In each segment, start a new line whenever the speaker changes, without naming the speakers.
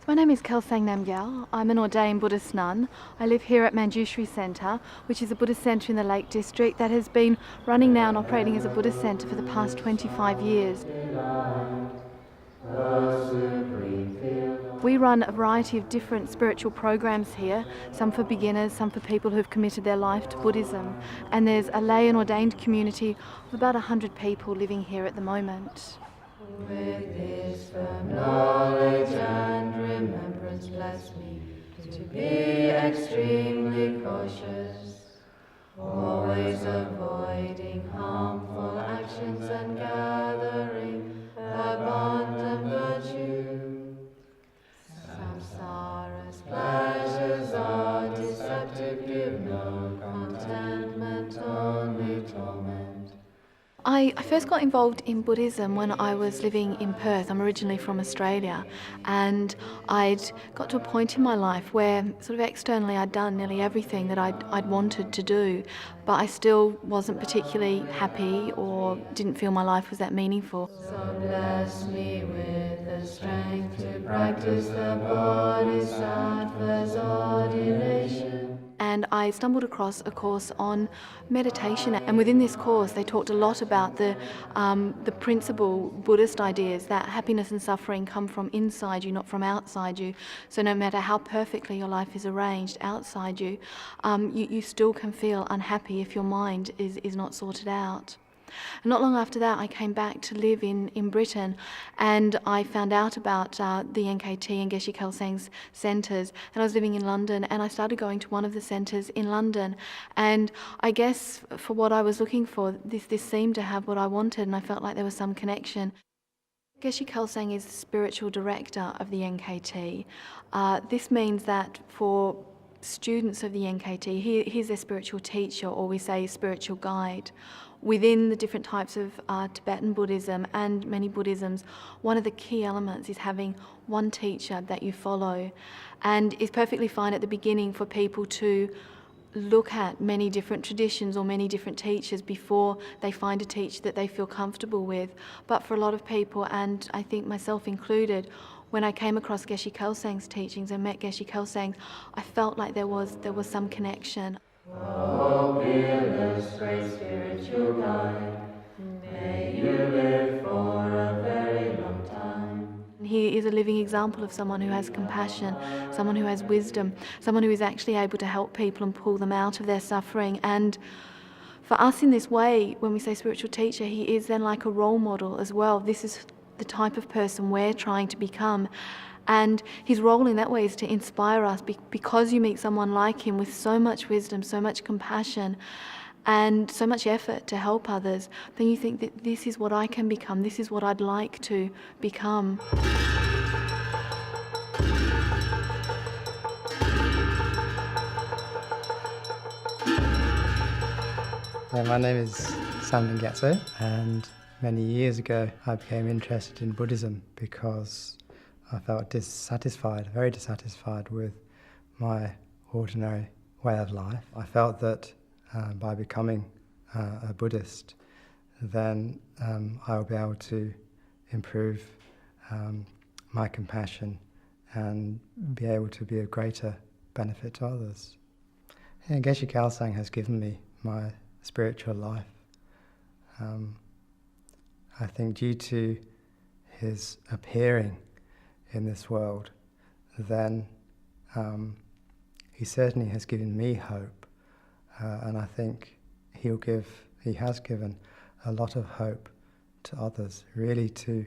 My name is Kelsang Namgyal. I'm an ordained Buddhist nun. I live here at Manjushri Centre, which is a Buddhist centre in the Lake District that has been running now and operating as a Buddhist centre for the past 25 years. We run a variety of different spiritual programs here, some for beginners, some for people who've committed their life to Buddhism. And there's a lay and ordained community of about 100 people living here at the moment.
With this firm knowledge and remembrance, bless me to be extremely cautious, always avoiding harmful actions and gathering abundant virtue. Samsara's pleasures are deceptive, give no contentment, only torment.
I first got involved in Buddhism when I was living in Perth. I'm originally from Australia, and I'd got to a point in my life where sort of externally I'd done nearly everything that I'd wanted to do, but I still wasn't particularly happy or didn't feel my life was that meaningful.
So bless me with the strength to practice the Bodhisattva's ordination.
And I stumbled across a course on meditation, and within this course they talked a lot about the principal Buddhist ideas that happiness and suffering come from inside you, not from outside you. So no matter how perfectly your life is arranged outside you, you still can feel unhappy if your mind is not sorted out. And not long after that, I came back to live in Britain, and I found out about the NKT and Geshe Kelsang's centres, and I was living in London, and I started going to one of the centres in London, and I guess for what I was looking for, this seemed to have what I wanted, and I felt like there was some connection. Geshe Kelsang is the spiritual director of the NKT. This means that for students of the NKT, he's their spiritual teacher, or we say spiritual guide. Within the different types of Tibetan Buddhism and many Buddhisms, one of the key elements is having one teacher that you follow. And it's perfectly fine at the beginning for people to look at many different traditions or many different teachers before they find a teacher that they feel comfortable with. But for a lot of people, and I think myself included, when I came across Geshe Kelsang's teachings and met Geshe Kelsang, I felt like there was some connection.
Oh, fearless, great spiritual guide, may you live for a very long time.
He is a living example of someone who has compassion, someone who has wisdom, someone who is actually able to help people and pull them out of their suffering. And for us in this way, when we say spiritual teacher, he is then like a role model as well. This is the type of person we're trying to become. And his role in that way is to inspire us, because you meet someone like him with so much wisdom, so much compassion, and so much effort to help others, then you think that this is what I can become, this is what I'd like to become.
My name is Sam Gyatso, and many years ago I became interested in Buddhism because I felt dissatisfied, very dissatisfied with my ordinary way of life. I felt that by becoming a Buddhist, then I will be able to improve my compassion and be able to be of greater benefit to others. And Geshe Kelsang has given me my spiritual life. I think due to his appearing in this world, then he certainly has given me hope, and I think he has given a lot of hope to others, really to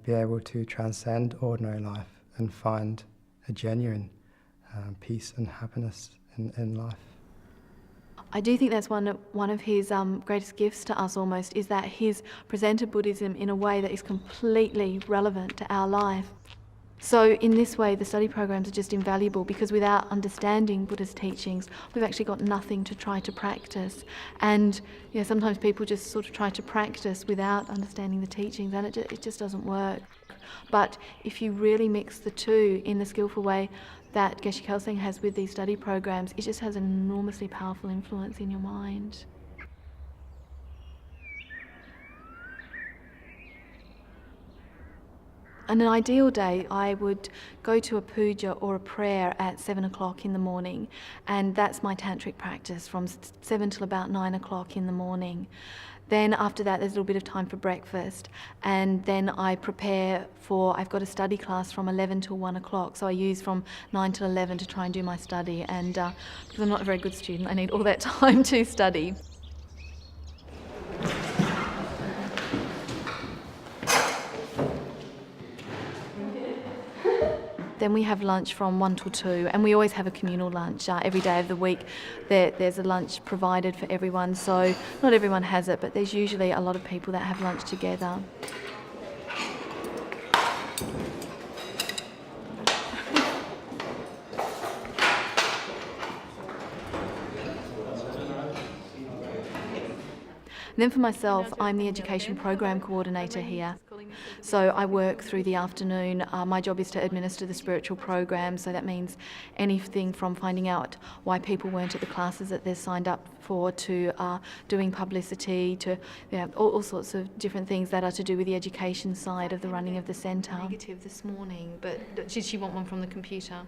be able to transcend ordinary life and find a genuine peace and happiness in life.
I do think that's one of his greatest gifts to us almost, is that he's presented Buddhism in a way that is completely relevant to our life. So in this way, the study programs are just invaluable, because without understanding Buddha's teachings, we've actually got nothing to try to practice. And sometimes people just sort of try to practice without understanding the teachings, and it just doesn't work. But if you really mix the two in the skillful way that Geshe Kelsang has with these study programs, it just has an enormously powerful influence in your mind. On an ideal day, I would go to a puja or a prayer at 7 o'clock in the morning, and that's my tantric practice from 7 till about 9 o'clock in the morning. Then after that, there's a little bit of time for breakfast, and then I prepare for, I've got a study class from 11 till 1 o'clock, so I use from 9 till 11 to try and do my study, and because I'm not a very good student, I need all that time to study. Then we have lunch from 1 till 2, and we always have a communal lunch every day of the week. There's a lunch provided for everyone, so not everyone has it, but there's usually a lot of people that have lunch together. And then for myself, I'm the education program coordinator here. So I work through the afternoon. My job is to administer the spiritual program, so that means anything from finding out why people weren't at the classes that they're signed up for, to doing publicity, to all sorts of different things that are to do with the education side of the running of the centre. Negative this morning, but did she want one from the computer?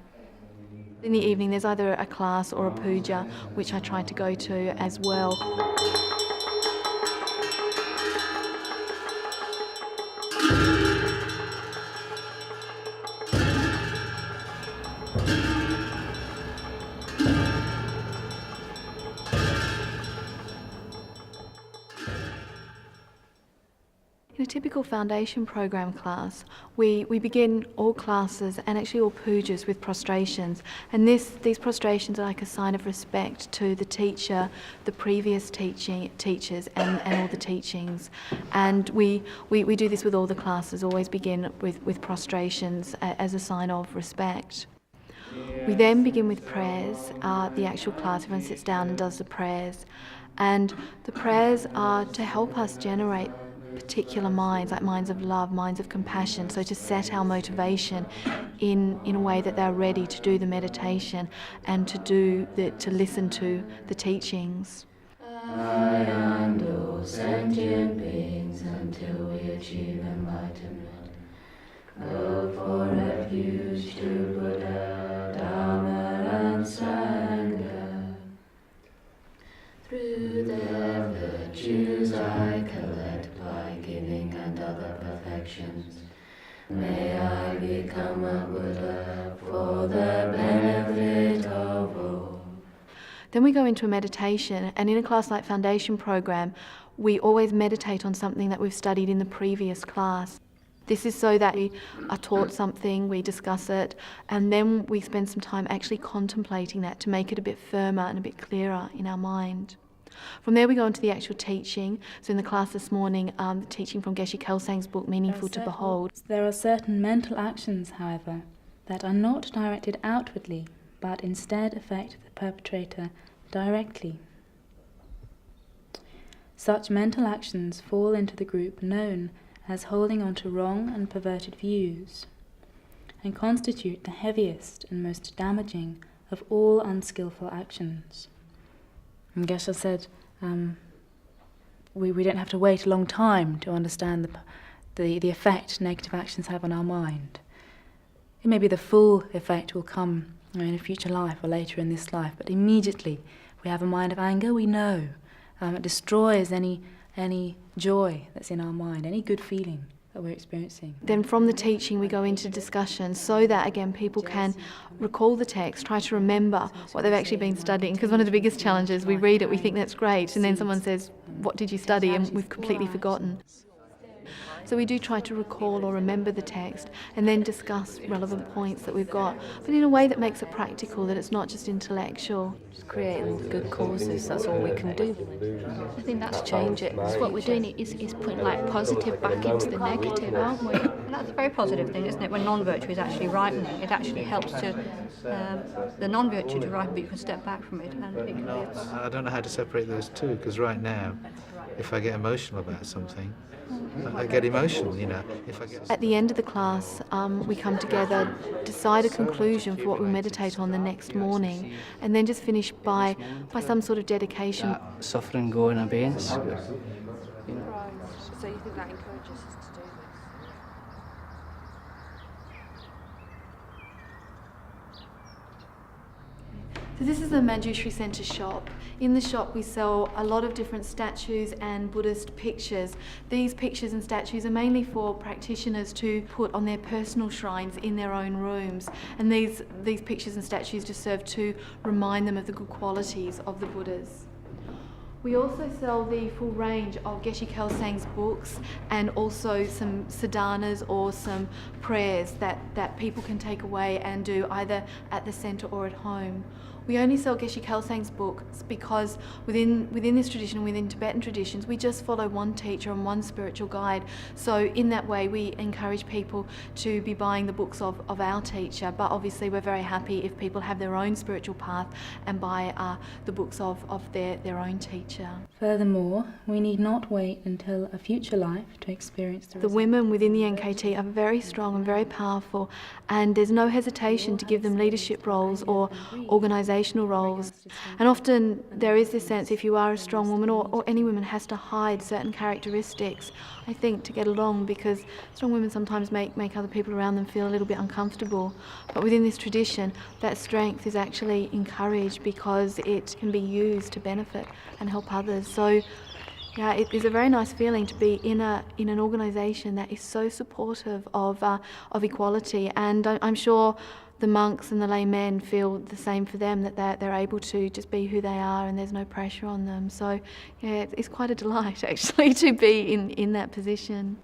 In the evening there's either a class or a puja, which I try to go to as well. In a typical foundation program class, we begin all classes and actually all pujas with prostrations, and these prostrations are like a sign of respect to the teacher, the previous teachers and all the teachings. And we do this with all the classes, always begin with prostrations as a sign of respect. We then begin with prayers. The actual class, everyone sits down and does the prayers, and the prayers are to help us generate particular minds, like minds of love, minds of compassion, so to set our motivation in a way that they're ready to do the meditation and to listen to the teachings.
I and all sentient beings until we achieve enlightenment. Go for refuge to Buddha, Dharma and Sangha. Through their virtues I collect by giving and other perfections. May I become a Buddha for the benefit of all.
Then we go into a meditation, and in a class like Foundation Program, we always meditate on something that we've studied in the previous class. This is so that we are taught something, we discuss it, and then we spend some time actually contemplating that to make it a bit firmer and a bit clearer in our mind. From there we go into the actual teaching. So in the class this morning, the teaching from Geshe Kelsang's book, Meaningful to Behold.
There are certain mental actions, however, that are not directed outwardly, but instead affect the perpetrator directly. Such mental actions fall into the group known as holding on to wrong and perverted views, and constitute the heaviest and most damaging of all unskillful actions. And Geshe said, we don't have to wait a long time to understand the effect negative actions have on our mind. It may be the full effect will come in a future life or later in this life, but immediately we have a mind of anger, we know. It destroys any joy that's in our mind, any good feeling that we're experiencing.
Then from the teaching we go into discussion, so that again people can recall the text, try to remember what they've actually been studying, because one of the biggest challenges, we read it, we think that's great, and then someone says, what did you study? And we've completely forgotten. So we do try to recall or remember the text and then discuss relevant points that we've got, but in a way that makes it practical, that it's not just intellectual.
Just creating good causes, that's all we can do.
I think that's change it. So what we're doing is putting like positive back into the negative, aren't we?
And that's a very positive thing, isn't it? When non-virtue is actually ripening, it actually helps to the non-virtue to ripen, but you can step back from it. And it can be
I don't know how to separate those two, because right now, if I get emotional about something, I get emotional, If I get...
At the end of the class, we come together, decide a conclusion for what we'll meditate on the next morning, and then just finish by some sort of dedication.
Suffering, go in abeyance.
So you think that encourages us to do this?
So this is the Manjushri Centre shop. In the shop we sell a lot of different statues and Buddhist pictures. These pictures and statues are mainly for practitioners to put on their personal shrines in their own rooms. And these pictures and statues just serve to remind them of the good qualities of the Buddhas. We also sell the full range of Geshe Kelsang's books and also some sadhanas or some prayers that people can take away and do either at the centre or at home. We only sell Geshe Kelsang's books because within this tradition, within Tibetan traditions, we just follow one teacher and one spiritual guide. So in that way, we encourage people to be buying the books of our teacher, but obviously we're very happy if people have their own spiritual path and buy the books of their own teacher.
Furthermore, we need not wait until a future life to experience the
women within the NKT are very strong and very powerful, and there's no hesitation to give them leadership roles or organisational roles. And often there is this sense if you are a strong woman or any woman has to hide certain characteristics, I think, to get along, because strong women sometimes make other people around them feel a little bit uncomfortable. But within this tradition, that strength is actually encouraged because it can be used to benefit and help others. So yeah, it is a very nice feeling to be in an organisation that is so supportive of equality, and I'm sure the monks and the laymen feel the same for them, that they're able to just be who they are and there's no pressure on them. So yeah, it's quite a delight actually to be in that position.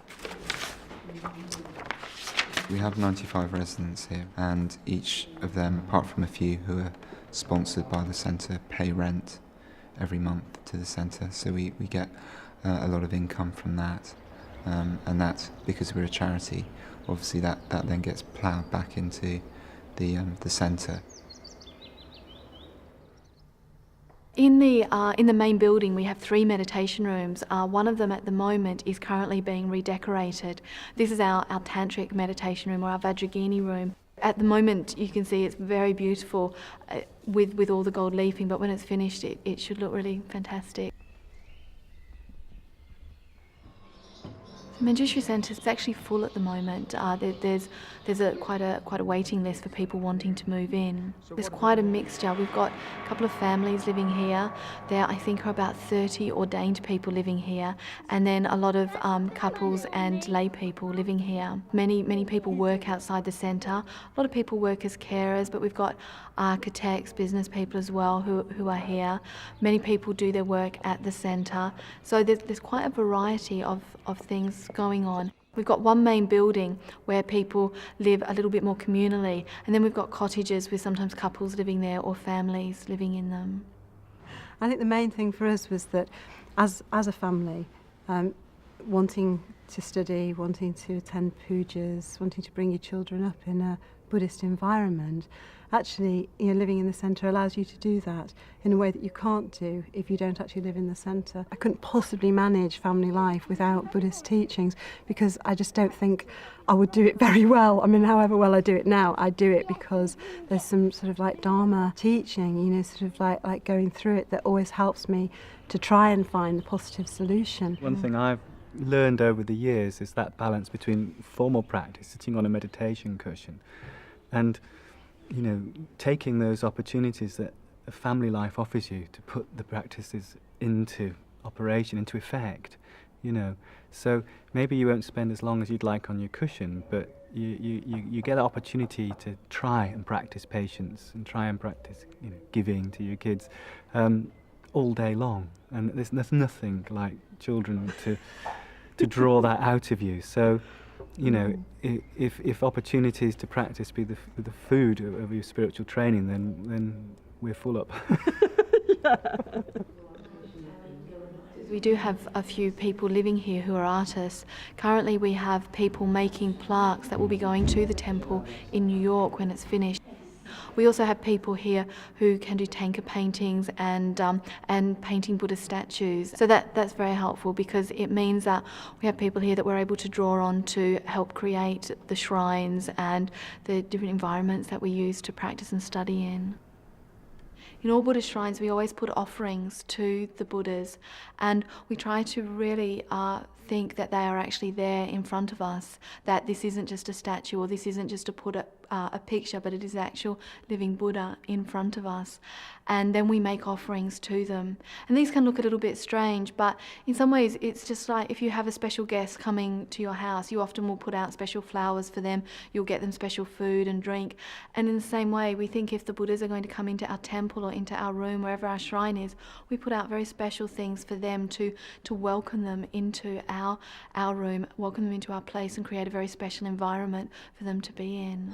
We have 95 residents here, and each of them, apart from a few who are sponsored by the centre, pay rent every month to the centre, so we get a lot of income from that, and that, because we're a charity, obviously that then gets ploughed back into the centre.
In the main building we have 3 meditation rooms. One of them at the moment is currently being redecorated. This is our tantric meditation room, or our Vajragini room. At the moment you can see it's very beautiful with all the gold leafing, but when it's finished it should look really fantastic. Manjushri Centre is actually full at the moment. There's quite a waiting list for people wanting to move in. There's quite a mixture. We've got a couple of families living here. There I think are about 30 ordained people living here, and then a lot of couples and lay people living here. Many people work outside the centre. A lot of people work as carers, but we've got architects, business people as well who are here. Many people do their work at the centre. So there's quite a variety of things going on. We've got one main building where people live a little bit more communally, and then we've got cottages with sometimes couples living there or families living in them.
I think the main thing for us was that as a family, wanting to study, wanting to attend pujas, wanting to bring your children up in a Buddhist environment, actually, living in the centre allows you to do that in a way that you can't do if you don't actually live in the centre. I couldn't possibly manage family life without Buddhist teachings, because I just don't think I would do it very well. I mean, however well I do it now, I do it because there's some sort of like Dharma teaching, sort of like going through it, that always helps me to try and find a positive solution.
One thing I've learned over the years is that balance between formal practice, sitting on a meditation cushion, and taking those opportunities that a family life offers you to put the practices into operation, into effect, So maybe you won't spend as long as you'd like on your cushion, but you get an opportunity to try and practice patience and try and practice, giving to your kids all day long. And there's nothing like children to draw that out of you. So, if opportunities to practice be the food of your spiritual training, then we're full up.
We do have a few people living here who are artists. Currently we have people making plaques that will be going to the temple in New York when it's finished. We also have people here who can do tanka paintings and painting Buddhist statues. So that's very helpful, because it means that we have people here that we're able to draw on to help create the shrines and the different environments that we use to practice and study in. In all Buddhist shrines we always put offerings to the Buddhas, and we try to really think that they are actually there in front of us, that this isn't just a statue, or this isn't just to put a picture, but it is actual living Buddha in front of us. And then we make offerings to them. And these can look a little bit strange, but in some ways it's just like if you have a special guest coming to your house, you often will put out special flowers for them, you'll get them special food and drink. And in the same way, we think if the Buddhas are going to come into our temple or into our room, wherever our shrine is, we put out very special things for them to welcome them into our room, welcome them into our place, and create a very special environment for them to be in.